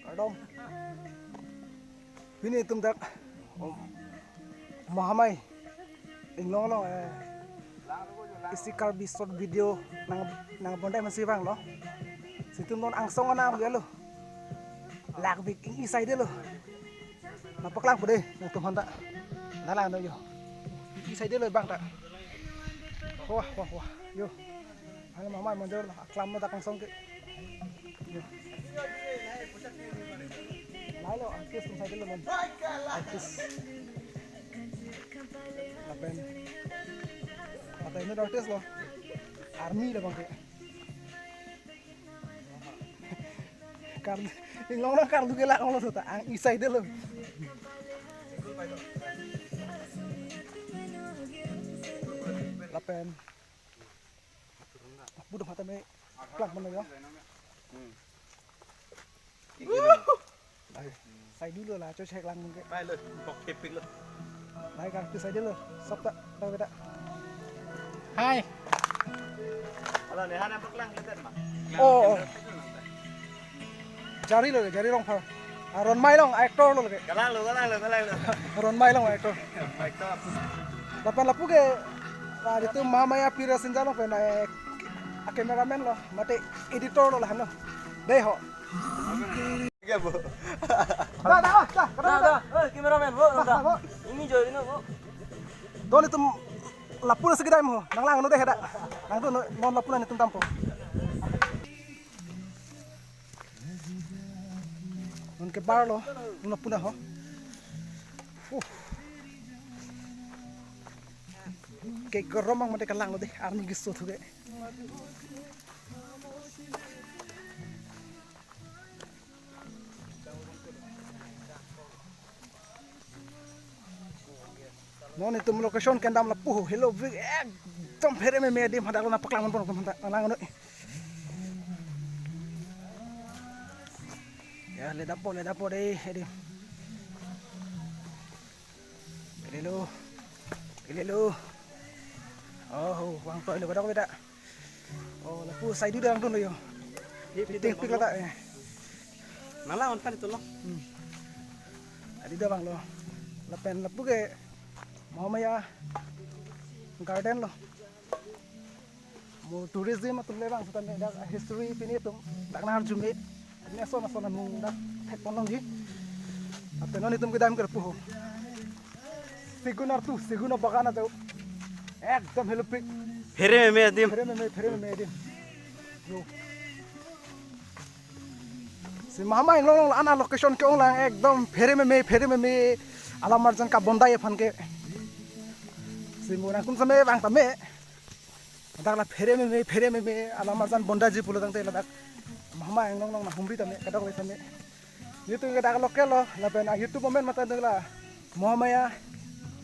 Ardom. Bini tum tak. Mahamay. Inglong lo isi karbi short video nang bondai masih bang lo. Situ non angsong ana dia lo. Lag big inside lo. Napak lang po deh nang tum handa. Nalang no yo. Inside lo bang tak. Wah wah wah yo. Ano mamay monjor lo aklam mo tak angsong ke. Yo. Lalu artis inside lo man. Artis. Lapen. Atau ini artis lo. Army lo bang ke. Kar inglong lo kar duge la lo ta ang inside lo. Lapen. Budak mata me plak mana ya? Saya dulu lah, coba cek lang mungkin. Baik loh, bok kepik loh. Baik kan, itu saja loh. Sok tak, tahu tidak? Hai. Kalau nih hana peklang kita mah. Oh. Jari loh, jari long par. Ron Mai long, aktor loh ke. Kalang lo. Ron Mai long aktor. Baik toh. Dapat lapu ke. Nah itu mama ya pira sinja long pena kameramen loh, mati editor loh lah no. Deh ho. Iya bu. Dah. Kameramen, Bu. Ini join ini, Bu. Don itu lapu na segedai mo. Nang lang no deh ada. Nang tu non lapu na nitum tampo. Non ke bar lo, lapu na ho. Kayak geromang mereka lang lo deh, army gisto tuh deh. Non itu lokasi kan dalam lapu, hello, tom pere me medim hada lo napak langan pun langan no. Ya le dapo deh, edim. Ilelo. Oh, wang toy lo kadang beda. Oh, lapu sai du dang tu lo yo. Ting pik la tak. Nala on kan itu loh. Adi dah bang lo. Lapen lapu ke Mahamaya garden lo. Mau tourism atau le bang sutan dak history pini tu. Tak nak jumit. Ini asal nung dak tek ponong ji. Apa non itu kita ambil puho. Segunar bagana tu. Ekdom hello pik. Fere me dim. Fere me dim. Yo. Si Mahamay long ana location ke ong lang ekdom fere me alamar jan ka bondai fan ke. Si murang kun same bang tame. Dakla fere me alamar jan bondai ji pulo dang te ladak. Mahamay long na humri tame kadok le tame. Ni tu ke dak lokal lo lapen YouTube momen mata dengla. Mahamaya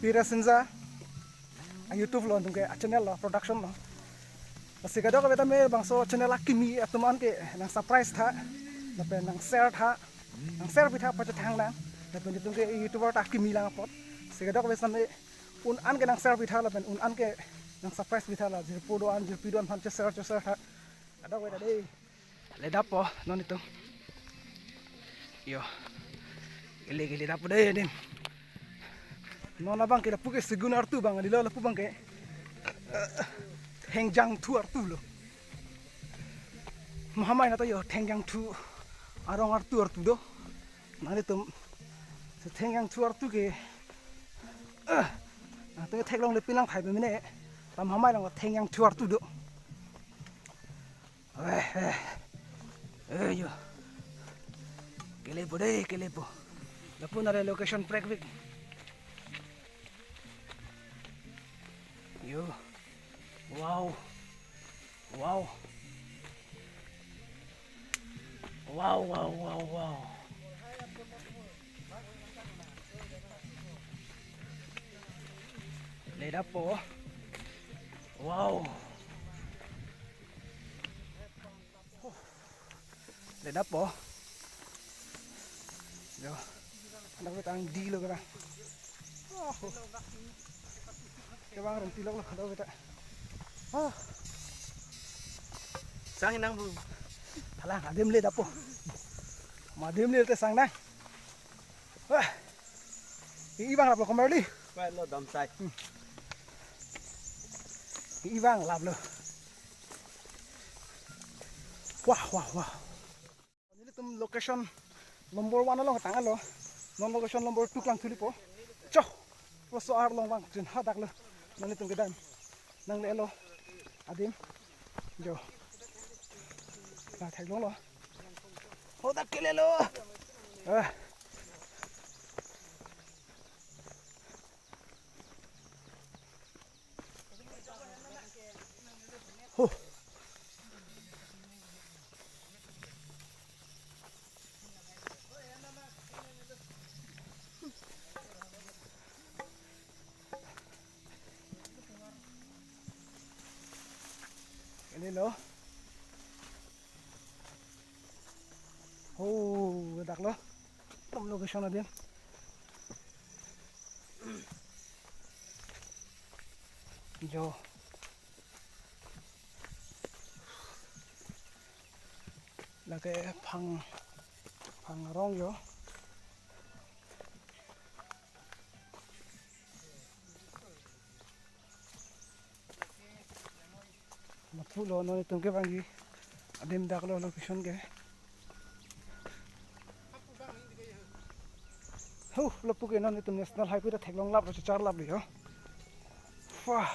Pira Sinja YouTube lo tungke channel lo production lo. Masih kadang kita me bangso channel kimi atuman ke nang surprise tha, lapen nang share bitha pada thang nang, lapen tungke YouTuber ta kimi lang pot. Sikadang kita me an ke nang share bitha lapen an ke nang surprise bitha la jirpiduan fan share tha. Kadang kita deh le dapo non itu. Yo. Gile dapo deh dim. Nona bang kita puke segunar tu bang di lalu bang ke tengjang tu artu lo. Mahamay na tayo tengjang tu arong artu do. Nani tum se tengjang tu artu ke na tayo teklong lepilang thai bemine tam mahamay lang tengjang tu artu do. Yo. Kelepo. Lapun ada location break. Yo. Wow. Leda po. Wow. Leda po. Yo. Anak kita ang dilo ka. Kebang ren tilok lo kada kita. Sang nang bu. Alah adem le dapo. Madim ni te sang nang. Wah. Ibang lap lo kembali. Quay lo đầm say. Ibang lap lo. Wah wah wah. Ini tum location nomor 1 lo tang lo. Non location nomor 2 klang thuli po. Cho. Lo so ar long bang jin hadak lo. Nani tum gedam. Nang le lo. Adim. Jo. Ba thai long lo. Ho dak ke le lo. Ho. Ini lo. Oh, dak lo. Tom location adin. Jo. Lagi phang rong yo. Mapu lo no itu ke bangi. Adim dak lo location ke. Lepu ke non itu national highway ta theklong lap ro 4 lap li yo. Wah.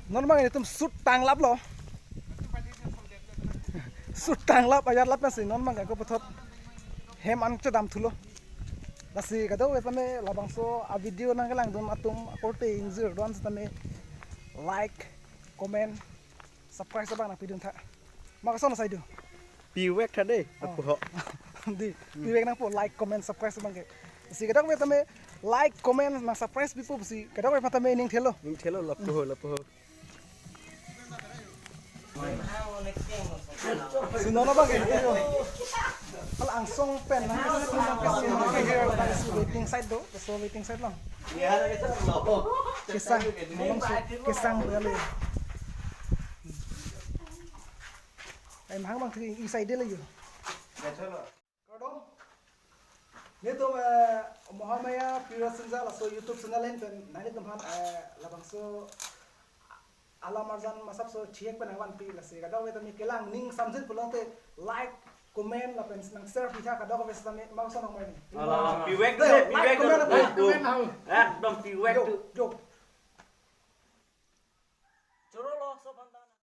Normal ini tum sut tang lap lo. Sut tang lap ayat lap nasi normal gak ko pathot hem an chadam thulo. Nasi kado etame labangso a video nang lang dum atum akorte injur don tame like, comment, subscribe sabang na pidun tha. Makason sa idu. Piwek thật đi. Di piwek nang po like, comment, subscribe sabang ke. Si kado etame like, comment, nang subscribe people si kado etame ning thelo. Nhưng thế là lập hồ. Si nono bang ke. Langsung pen nang ke here waiting side do. So waiting side lang. Kisang nolong su kisang bali. Ay mahang bang thi side le yo. Kadom. Ni to Mohamaya Pira Sinja la so YouTube channel hen pen nani tum han labang so Alamarjan masap so chiek pen wan pi la se kadaw we mi kelang ning samjin pulong te like comment la pen nang share pitha kadaw we sa ma so nang mai. Piwek tu. Comment Đầm piwek tu. Yo